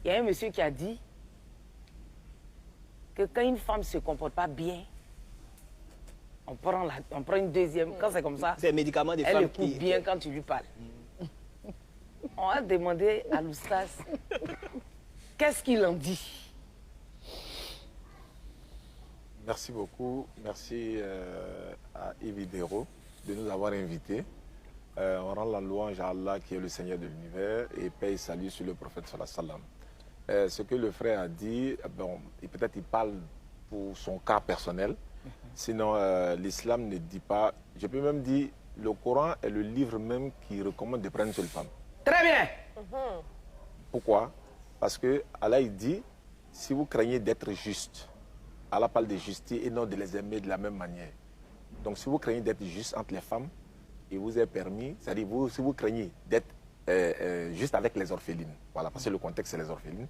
Il y a un monsieur qui a dit que quand une femme ne se comporte pas bien, on prend une deuxième. Quand c'est comme ça, c'est le médicament des elle femmes écoute bien quand tu lui parles. On a demandé à l'oustaz qu'est-ce qu'il en dit. Merci beaucoup. Merci à Evidero de nous avoir invités. On rend la louange à Allah qui est le Seigneur de l'univers et paix et salut sur le prophète sallallahu alayhi wa sallam. Ce que le frère a dit, bon, peut-être il parle pour son cas personnel. Sinon, l'islam ne dit pas... Je peux même dire, le Coran est le livre même qui recommande de prendre une seule femme. Très bien. Pourquoi? Parce que Allah il dit, si vous craignez d'être juste, Allah parle de justice et non de les aimer de la même manière. Donc si vous craignez d'être juste entre les femmes, il vous est permis, c'est-à-dire si vous craignez d'être juste avec les orphelines, voilà, parce que le contexte c'est les orphelines,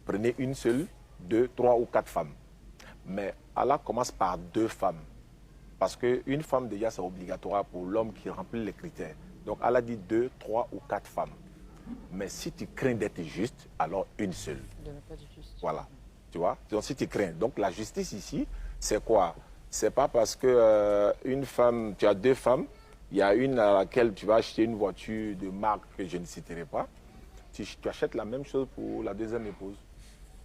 prenez une seule, 2, 3 ou 4 femmes. Mais Allah commence par 2 femmes. Parce qu'une femme, déjà, c'est obligatoire pour l'homme qui remplit les critères. Donc Allah dit 2, 3 ou 4 femmes. Mais si tu crains d'être juste, alors une seule. De ne pas être juste. Voilà. Tu vois? Donc si tu crains. Donc la justice ici, c'est quoi? C'est pas parce que une femme, tu as 2 femmes, il y a une à laquelle tu vas acheter une voiture de marque que je ne citerai pas. Tu achètes la même chose pour la deuxième épouse.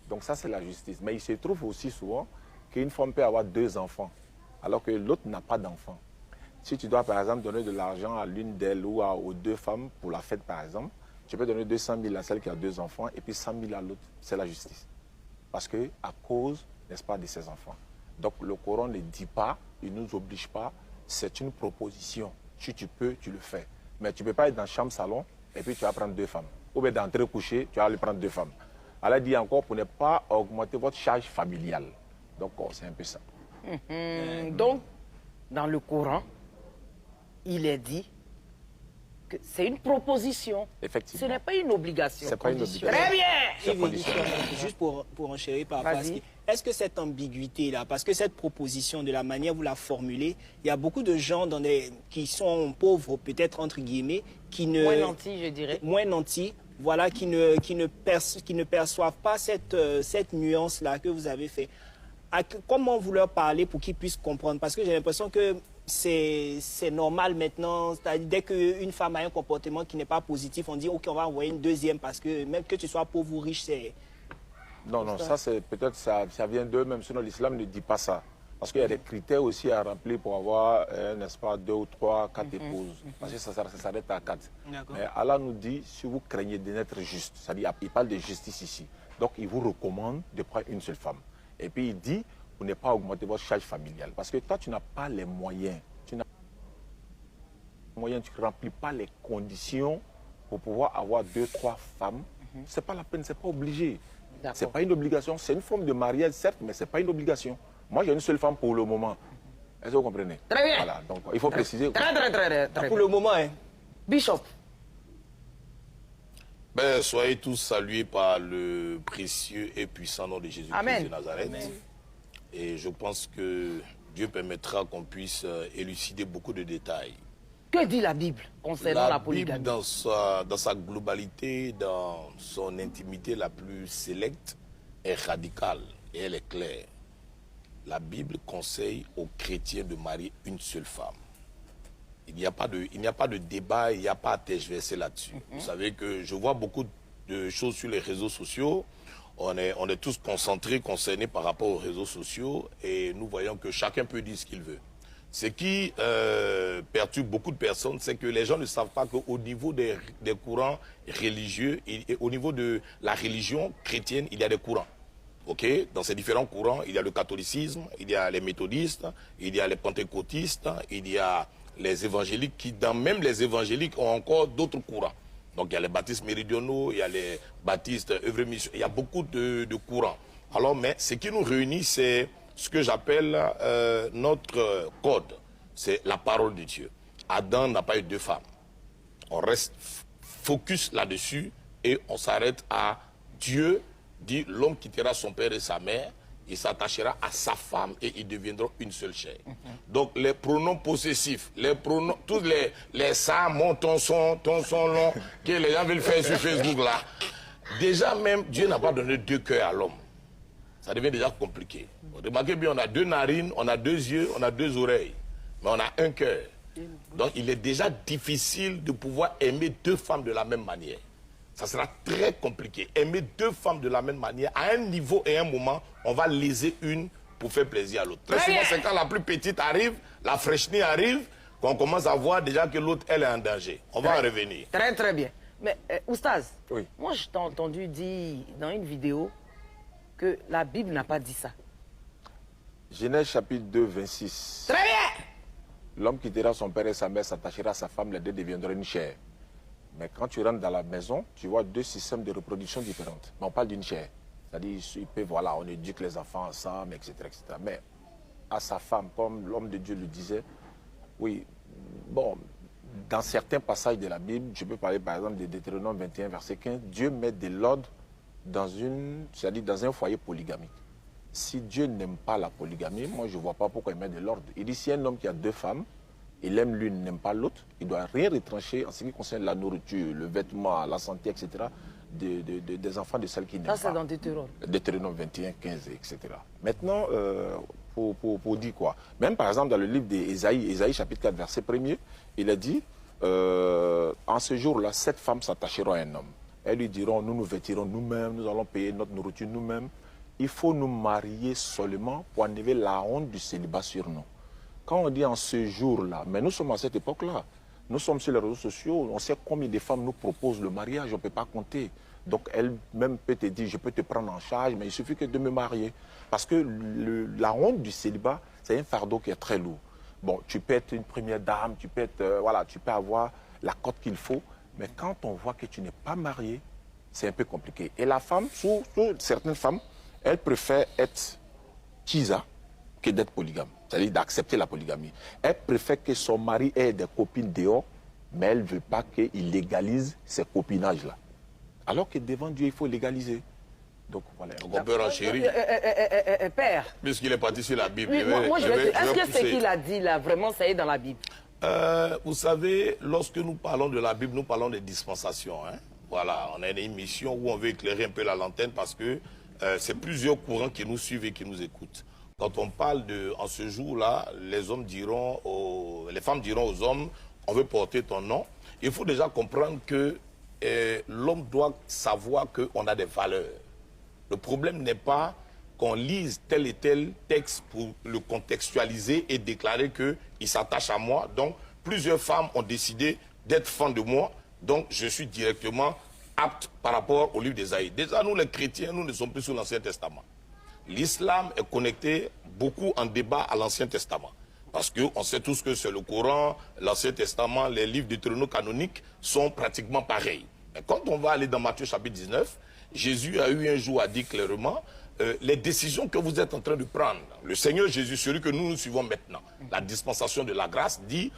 Donc ça, c'est la justice. Mais il se trouve aussi souvent qu'une femme peut avoir 2 enfants, alors que l'autre n'a pas d'enfants. Si tu dois, par exemple, donner de l'argent à l'une d'elles ou aux 2 femmes pour la fête, par exemple, tu peux donner 200 000 à celle qui a 2 enfants et puis 100 000 à l'autre. C'est la justice. Parce que à cause, n'est-ce pas, de ses enfants. Donc le Coran ne dit pas, il ne nous oblige pas, c'est une proposition. Si tu peux, tu le fais. Mais tu ne peux pas être dans chambre salon et puis tu vas prendre 2 femmes. Ou bien d'entrer coucher, tu vas aller prendre 2 femmes. Allah dit encore pour ne pas augmenter votre charge familiale. Donc c'est un peu ça. Donc, dans le Coran, il est dit que c'est une proposition. Effectivement. Ce n'est pas une obligation. C'est pas une obligation. Très bien. C'est conditionnel. Juste pour enchérir par rapport à ce qui... Est-ce que cette ambiguïté-là, parce que cette proposition, de la manière où vous la formulez, il y a beaucoup de gens qui sont pauvres, peut-être entre guillemets, qui ne... Moins nantis, je dirais. Moins nantis, voilà, qui ne perçoivent pas cette nuance-là que vous avez fait. Comment vous leur parlez pour qu'ils puissent comprendre? Parce que j'ai l'impression que c'est normal maintenant. Dès qu'une femme a un comportement qui n'est pas positif, on dit ok, on va envoyer une deuxième parce que même que tu sois pauvre ou riche, c'est... Non, non, ça c'est peut-être ça vient d'eux, même sinon l'islam ne dit pas ça. Parce qu'il y a des critères aussi à remplir pour avoir, n'est-ce pas, 2 ou 3, 4 épouses. Parce que ça s'arrête à 4. Mais Allah nous dit, si vous craignez d'être juste, c'est-à-dire il parle de justice ici. Donc il vous recommande de prendre une seule femme. Et puis il dit, pour ne pas augmenter votre charge familiale. Parce que toi, tu n'as pas les moyens. Tu n'as pas les moyens, tu ne remplis pas les conditions pour pouvoir avoir 2, 3 femmes. C'est pas la peine, c'est pas obligé. C'est pas une obligation. C'est une forme de mariage, certes, mais c'est pas une obligation. Moi, j'ai une seule femme pour le moment. Est-ce que vous comprenez? Très bien. Voilà, donc il faut préciser. Très pour le moment, hein. Bishop. Ben, soyez tous salués par le précieux et puissant nom de Jésus-Christ de Nazareth. Amen. Et je pense que Dieu permettra qu'on puisse élucider beaucoup de détails. Que dit la Bible concernant la polygamie? Bible, dans sa globalité, dans son intimité la plus sélecte, est radicale et elle est claire. La Bible conseille aux chrétiens de marier une seule femme. Il n'y a pas de débat, il n'y a pas à tergiverser là-dessus. Vous savez que je vois beaucoup de choses sur les réseaux sociaux. On est tous concentrés, concernés par rapport aux réseaux sociaux et nous voyons que chacun peut dire ce qu'il veut. Ce qui perturbe beaucoup de personnes, c'est que les gens ne savent pas qu'au niveau des courants religieux, et au niveau de la religion chrétienne, il y a des courants. Okay? Dans ces différents courants, il y a le catholicisme, il y a les méthodistes, il y a les pentecôtistes, il y a les évangéliques qui, même les évangéliques, ont encore d'autres courants. Donc il y a les baptistes méridionaux, il y a les baptistes œuvre mission, il y a beaucoup de courants. Alors, mais ce qui nous réunit, c'est ce que j'appelle notre code, c'est la parole de Dieu. Adam n'a pas eu 2 femmes. On reste focus là-dessus et on s'arrête à Dieu dit l'homme quittera son père et sa mère, il s'attachera à sa femme et ils deviendront une seule chair. Donc les pronoms possessifs, les pronoms, tous les ça, mon, ton son long, que les gens veulent faire sur Facebook là, Déjà même, Dieu n'a pas donné 2 cœurs à l'homme. Ça devient déjà compliqué. Remarquez bien, on a 2 narines, on a 2 yeux, on a 2 oreilles. Mais on a un cœur. Donc il est déjà difficile de pouvoir aimer 2 femmes de la même manière. Ça sera très compliqué. Aimer 2 femmes de la même manière, à un niveau et un moment, on va léser une pour faire plaisir à l'autre. Très souvent, c'est quand la plus petite arrive, la fraîcherie arrive, qu'on commence à voir déjà que l'autre, elle est en danger. On va en revenir. Très, très bien. Mais, Oustaz, Oui. moi, je t'ai entendu dire dans une vidéo que la Bible n'a pas dit ça. Genèse chapitre 2, 26. Très bien. L'homme quittera son père et sa mère, s'attachera à sa femme, les deux deviendront une chair. Mais quand tu rentres dans la maison, tu vois 2 systèmes de reproduction différents. Mais on parle d'une chair. C'est-à-dire, voilà, on éduque les enfants ensemble, etc., etc. Mais à sa femme, comme l'homme de Dieu le disait, oui, bon, dans certains passages de la Bible, je peux parler par exemple de Deutéronome 21, verset 15, Dieu met de l'ordre dans un foyer polygamique. Si Dieu n'aime pas la polygamie, moi je ne vois pas pourquoi il met de l'ordre. Il dit, si un homme qui a 2 femmes, il aime l'une, n'aime pas l'autre, il ne doit rien retrancher en ce qui concerne la nourriture, le vêtement, la santé, etc., des enfants de celles qui n'aiment pas. Ça, c'est dans Deutéronome. Deutéronome 21, 15, etc. Maintenant, pour dire quoi? Même par exemple dans le livre d'Ésaïe, Ésaïe chapitre 4, verset 1er, il a dit, en ce jour-là, 7 femmes s'attacheront à un homme. Elles lui diront, nous nous vêtirons nous-mêmes, nous allons payer notre nourriture nous-mêmes. Il faut nous marier seulement pour enlever la honte du célibat sur nous. Quand on dit en ce jour-là, mais nous sommes à cette époque-là, nous sommes sur les réseaux sociaux, on sait combien de femmes nous proposent le mariage, on ne peut pas compter. Donc elle-même peut te dire, je peux te prendre en charge, mais il suffit que de me marier. Parce que la honte du célibat, c'est un fardeau qui est très lourd. Bon, tu peux être une première dame, tu peux être, voilà, tu peux avoir la cote qu'il faut, mais quand on voit que tu n'es pas marié, c'est un peu compliqué. Et la femme, surtout certaines femmes, elles préfèrent être kisa que d'être polygame, c'est-à-dire d'accepter la polygamie. Elle préfère que son mari ait des copines dehors, mais elle ne veut pas qu'il légalise ces copinages-là. Alors que devant Dieu, il faut légaliser. Donc voilà. Donc on peut renchérir. Père. Puisqu'il est parti sur la Bible. Oui, est-ce que ce qu'il a dit là, vraiment, ça est dans la Bible? Vous savez, lorsque nous parlons de la Bible, nous parlons des dispensations. Hein? Voilà, on a une émission où on veut éclairer un peu la lanterne parce que c'est plusieurs courants qui nous suivent et qui nous écoutent. Quand on parle en ce jour-là, les femmes diront aux hommes, on veut porter ton nom. Il faut déjà comprendre que l'homme doit savoir qu'on a des valeurs. Le problème n'est pas qu'on lise tel et tel texte pour le contextualiser et déclarer qu'il s'attache à moi. Donc, plusieurs femmes ont décidé d'être fans de moi. Donc, je suis directement apte par rapport au livre d'Ésaïe. Déjà, nous, les chrétiens, nous ne sommes plus sous l'Ancien Testament. L'islam est connecté beaucoup en débat à l'Ancien Testament. Parce qu'on sait tous que c'est le Coran, l'Ancien Testament, les livres deutérono-canoniques sont pratiquement pareils. Mais quand on va aller dans Matthieu chapitre 19, Jésus a eu un jour à dire clairement, les décisions que vous êtes en train de prendre, le Seigneur Jésus, celui que nous suivons maintenant, la dispensation de la grâce, dit,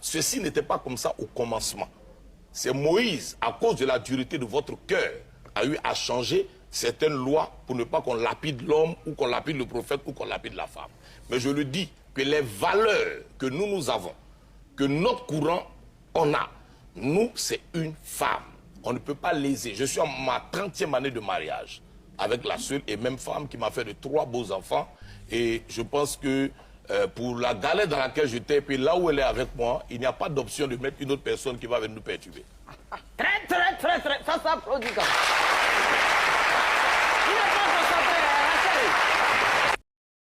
ceci n'était pas comme ça au commencement. C'est Moïse, à cause de la dureté de votre cœur, a eu à changer certaines lois pour ne pas qu'on lapide l'homme ou qu'on lapide le prophète ou qu'on lapide la femme. Mais je le dis, que les valeurs que nous avons, que notre courant, on a, nous, c'est une femme. On ne peut pas léser. Je suis en ma 30e année de mariage avec la seule et même femme qui m'a fait de 3 beaux enfants. Et je pense que pour la galère dans laquelle j'étais, et puis là où elle est avec moi, il n'y a pas d'option de mettre une autre personne qui va venir nous perturber. Très, ça s'applaudit quand même.